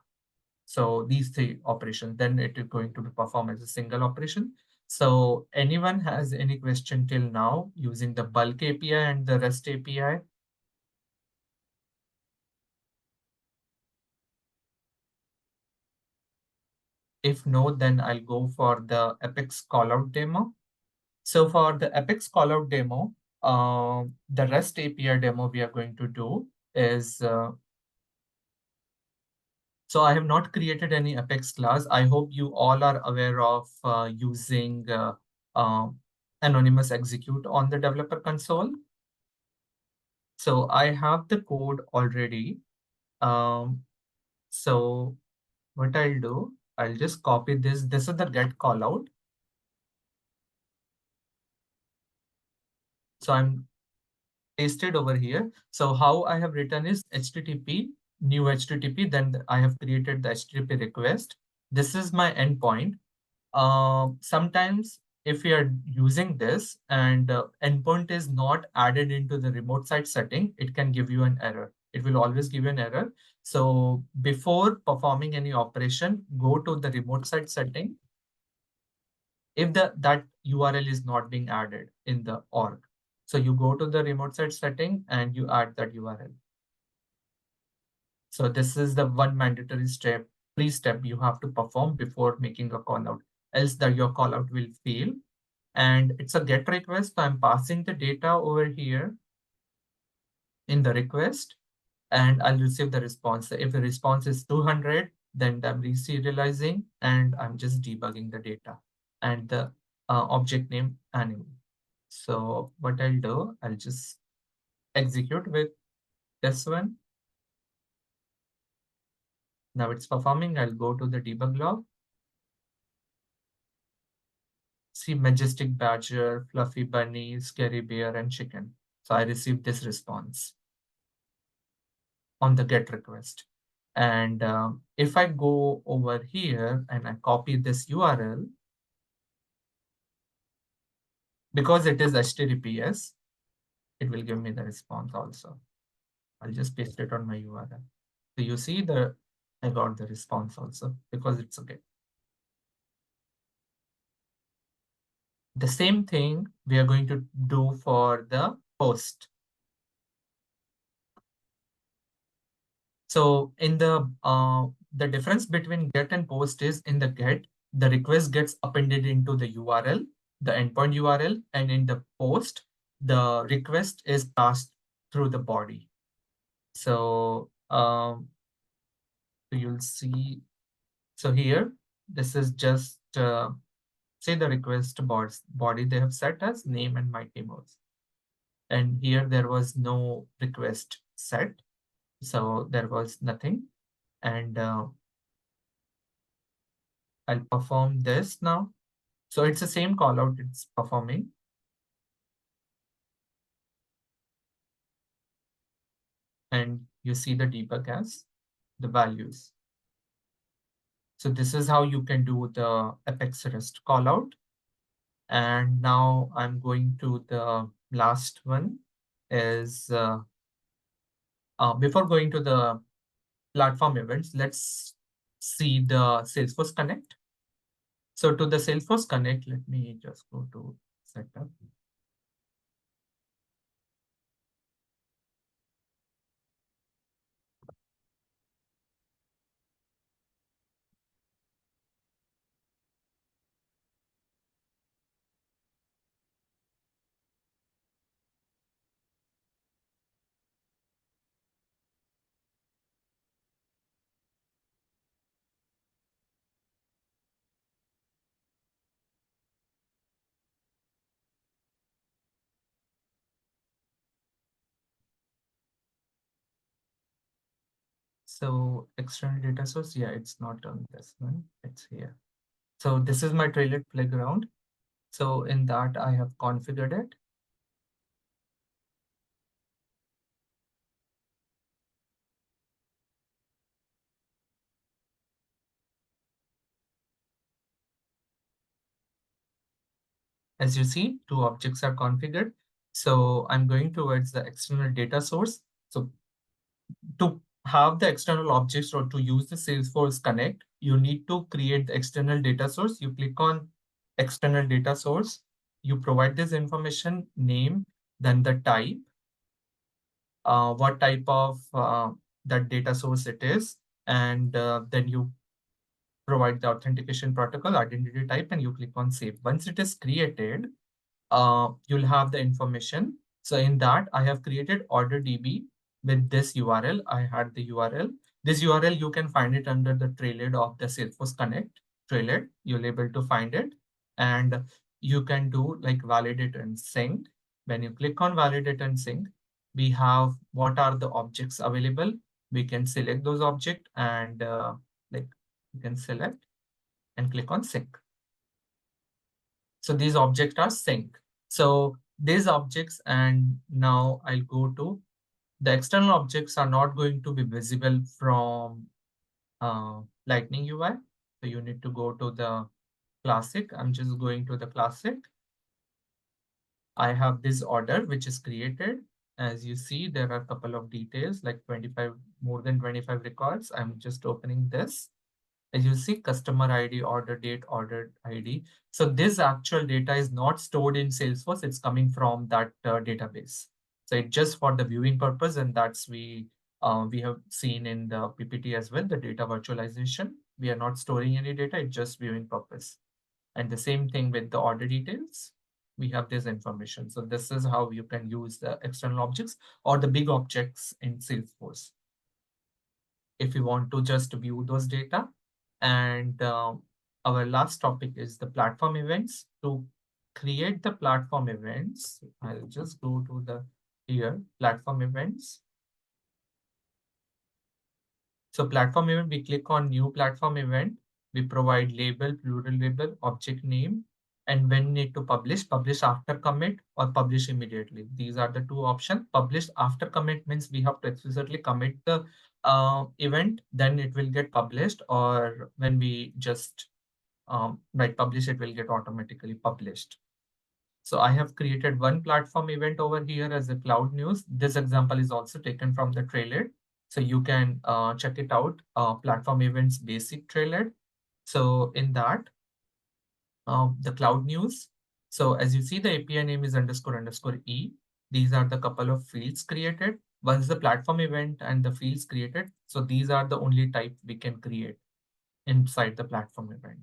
So these 3 operations, then it is going to be performed as a single operation. So anyone has any question till now using the bulk API and the REST API? If no, then I'll go for the Apex callout demo. So for the Apex callout demo, the REST API demo we are going to do is so I have not created any Apex class. I hope you all are aware of using uh, anonymous execute on the developer console. So I have the code already. So what I'll do, I'll just copy this. This is the get callout. So I'm pasted over here. So how I have written is HTTP, new HTTP, then I have created the HTTP request. This is my endpoint. Sometimes if you are using this and endpoint is not added into the remote site setting, it can give you an error. It will always give you an error. So before performing any operation, go to the remote site setting. If that URL is not being added in the org, so you go to the remote site setting and you add that URL. So this is the one mandatory step, pre-step you have to perform before making a call out, else that your call out will fail. And it's a get request. So I'm passing the data over here in the request, and I'll receive the response. If the response is 200, then I'm reserializing and I'm just debugging the data and the object name animal. So what I'll do, I'll just execute with this one. Now it's performing. I'll go to the debug log. See majestic badger, fluffy bunny, scary bear, and chicken. So I received this response on the get request. And if I go over here and I copy this URL, because it is HTTPS, it will give me the response also. I'll just paste it on my URL. So you see I got the response also because it's okay. The same thing we are going to do for the post. So in the difference between get and post is in the get, the request gets appended into the URL, the endpoint URL, and in the post, the request is passed through the body. So you'll see. So here, this is just say the request body they have set as name and mighty mouse. And here there was no request set. So there was nothing. And I'll perform this now. So it's the same call out it's performing. And you see the debug as the values. So this is how you can do the Apex REST call out. And now I'm going to the last one is before going to the platform events, let's see the Salesforce Connect. So to the Salesforce Connect, let me just go to setup. So external data source, yeah, it's not on this one, it's here. So this is my trailer playground. So in that I have configured it. As you see, two objects are configured. So I'm going towards the external data source. So to have the external objects or to use the Salesforce Connect, you need to create the external data source. You click on external data source. You provide this information, name, then the type, what type of that data source it is, and then you provide the authentication protocol, identity type, and you click on save. Once it is created, you'll have the information. So in that, I have created order DB with this URL. I had the URL. This URL, you can find it under the trailhead of the Salesforce Connect trailhead. You'll able to find it. And you can do like validate and sync. When you click on validate and sync, we have what are the objects available. We can select those objects and like you can select and click on sync. So these objects are sync. So these objects, and now I'll go to the external objects are not going to be visible from Lightning UI. So you need to go to the classic. I'm just going to the classic. I have this order which is created. As you see, there are a couple of details like 25, more than 25 records. I'm just opening this. As you see, customer ID, order date, order ID. So this actual data is not stored in Salesforce. It's coming from that database. So it's just for the viewing purpose, and that's we have seen in the PPT as well, the data virtualization. We are not storing any data, it's just viewing purpose. And the same thing with the order details. We have this information. So this is how you can use the external objects or the big objects in Salesforce if you want to just view those data. And our last topic is the platform events. To create the platform events, I'll just go to the here, platform events. So platform event, we click on new platform event. We provide label, plural label, object name, and when need to publish, publish after commit or publish immediately. These are the two options. Publish after commit means we have to explicitly commit the event, then it will get published, or when we just write publish, it will get automatically published. So I have created one platform event over here as a cloud news. This example is also taken from the trailer. So you can check it out, platform events basic trailer. So in that, the cloud news. So as you see, the API name is underscore underscore E. These are the couple of fields created. Once the platform event and the fields created, so these are the only type we can create inside the platform event.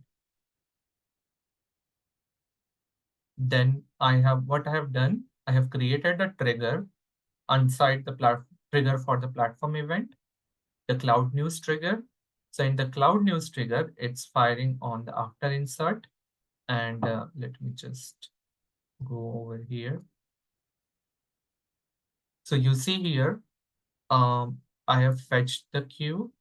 Then what I have done, I have created a trigger inside the trigger for the platform event, the cloud news trigger. So in the cloud news trigger, it's firing on the after insert. And let me just go over here. So you see here, I have fetched the queue.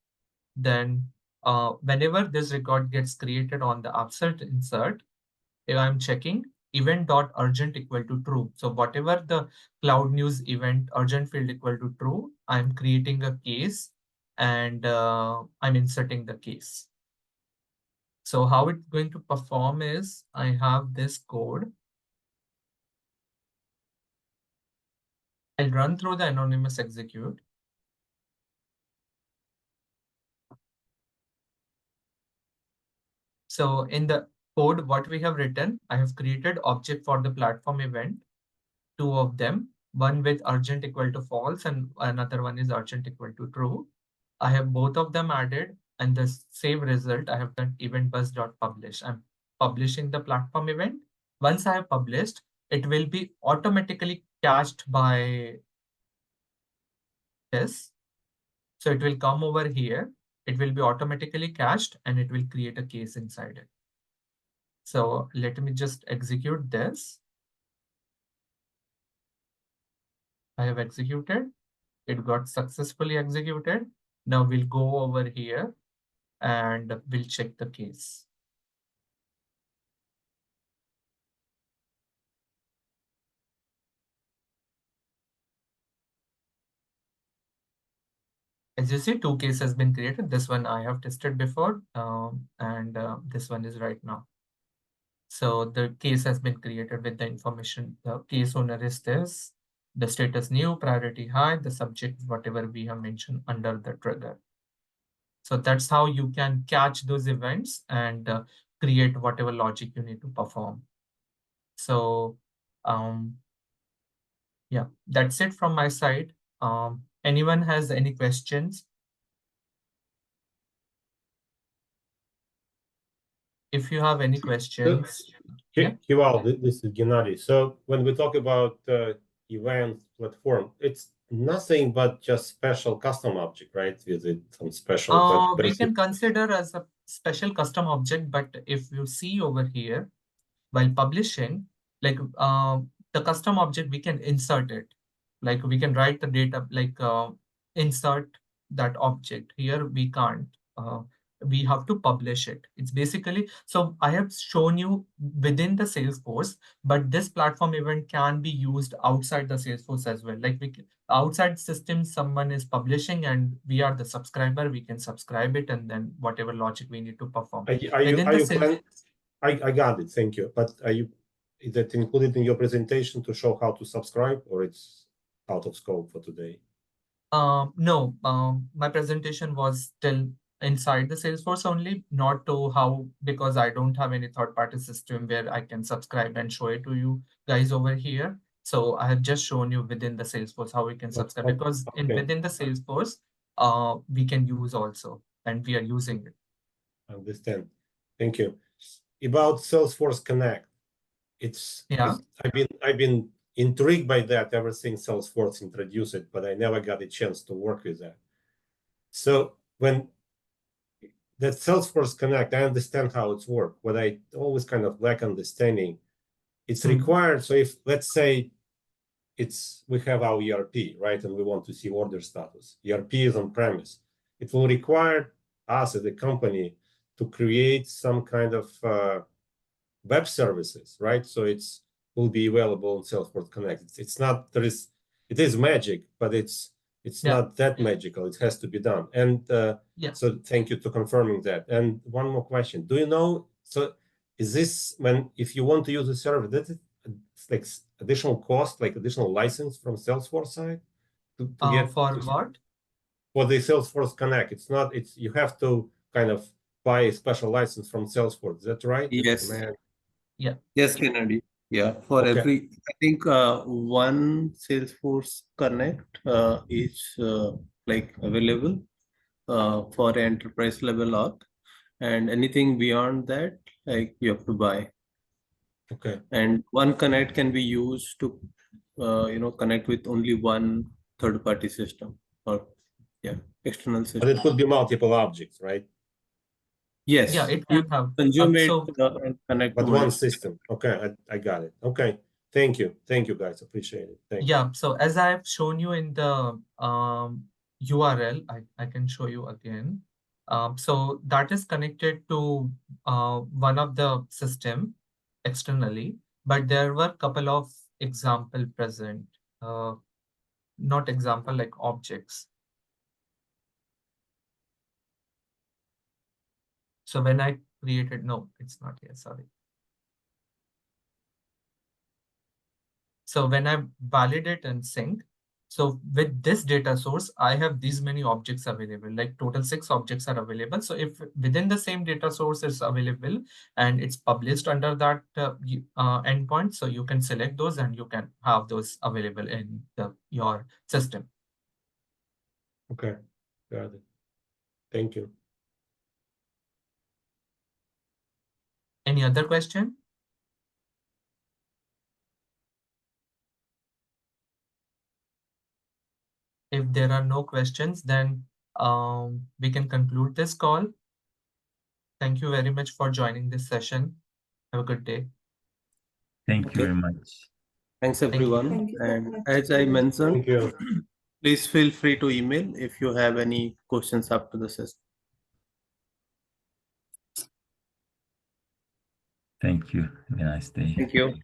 Then whenever this record gets created on the upsert insert, if I'm checking event.urgent equal to true. So whatever the cloud news event urgent field equal to true, I'm creating a case and I'm inserting the case. So how it's going to perform is I have this code. I'll run through the anonymous execute. So in the code, what we have written, I have created object for the platform event, two of them, one with urgent equal to false and another one is urgent equal to true. I have both of them added and the save result, I have done event bus.publish. I'm publishing the platform event. Once I have published, it will be automatically cached by this. So it will come over here. It will be automatically cached and it will create a case inside it. So let me just execute this. I have executed. It got successfully executed. Now we'll go over here and we'll check the case. As you see, two cases has been created. This one I have tested before, and this one is right now. So the case has been created with the information. The case owner is this, the status new, priority high, the subject, whatever we have mentioned under the trigger. So that's how you can catch those events and create whatever logic you need to perform. So yeah, that's it from my side. Anyone has any questions? If you have any questions, yeah. Kival, this is Gennady. So when we talk about event platform, it's nothing but just special custom object, right? With it some special We basic. can consider as a special custom object, but if you see over here, while publishing, like the custom object, we can insert it. Like we can write the data, like insert that object. Here we can't. We have to publish it. It's basically, so I have shown you within the Salesforce, but this platform event can be used outside the Salesforce as well. Like outside system, someone is publishing and we are the subscriber, we can subscribe it and then whatever logic we need to perform. I got it, thank you. But is that included in your presentation to show how to subscribe, or it's out of scope for today? No, my presentation was still inside the Salesforce only, not to how, because I don't have any third-party system where I can subscribe and show it to you guys over here. So I have just shown you within the Salesforce how we can subscribe, because within the Salesforce, we can use also, and we are using it. I understand. Thank you. About Salesforce Connect, I've been intrigued by that ever since Salesforce introduced it, but I never got a chance to work with that. So when that Salesforce Connect, I understand how it's work. What I always kind of lack understanding, it's required. So if, let's say, we have our ERP, right? And we want to see order status. ERP is on premise. It will require us as a company to create some kind of web services, right? So it will be available on Salesforce Connect. It's not, it is magic, but it's not that magical. It has to be done. And so thank you to confirming that. And one more question. Do you know, so is this if you want to use the server, that it's like additional cost, like additional license from Salesforce side to get for what? For the Salesforce Connect. You have to kind of buy a special license from Salesforce. Is that right? Yes. Yeah. Yes, Kennedy. Yeah. For every, I think one Salesforce Connect is like available for enterprise level org, and anything beyond that, like you have to buy. Okay. And one Connect can be used to, connect with only one third-party system or external system. But it could be multiple objects, right? Yes. Yeah, it can have. Consume it and connect. But one system. Okay, I got it. Okay. Thank you, guys. Appreciate it. Thank you. So as I've shown you in the URL, I can show you again. So that is connected to one of the system externally, but there were a couple of example present, not example like objects. So when I created, no, it's not here, sorry. So when I validate and sync, So with this data source, I have these many objects available, like total 6 objects are available. So if within the same data source is available and it's published under that endpoint, so you can select those and you can have those available in your system. Okay, got it. Thank you. Any other question? If there are no questions, then we can conclude this call. Thank you very much for joining this session. Have a good day. Thank you Okay. very much. Thanks Thank you. everyone. Thank you so And much. as I mentioned, Thank you. please feel free to email if you have any questions after the session. Thank you. Have a nice day. Thank you.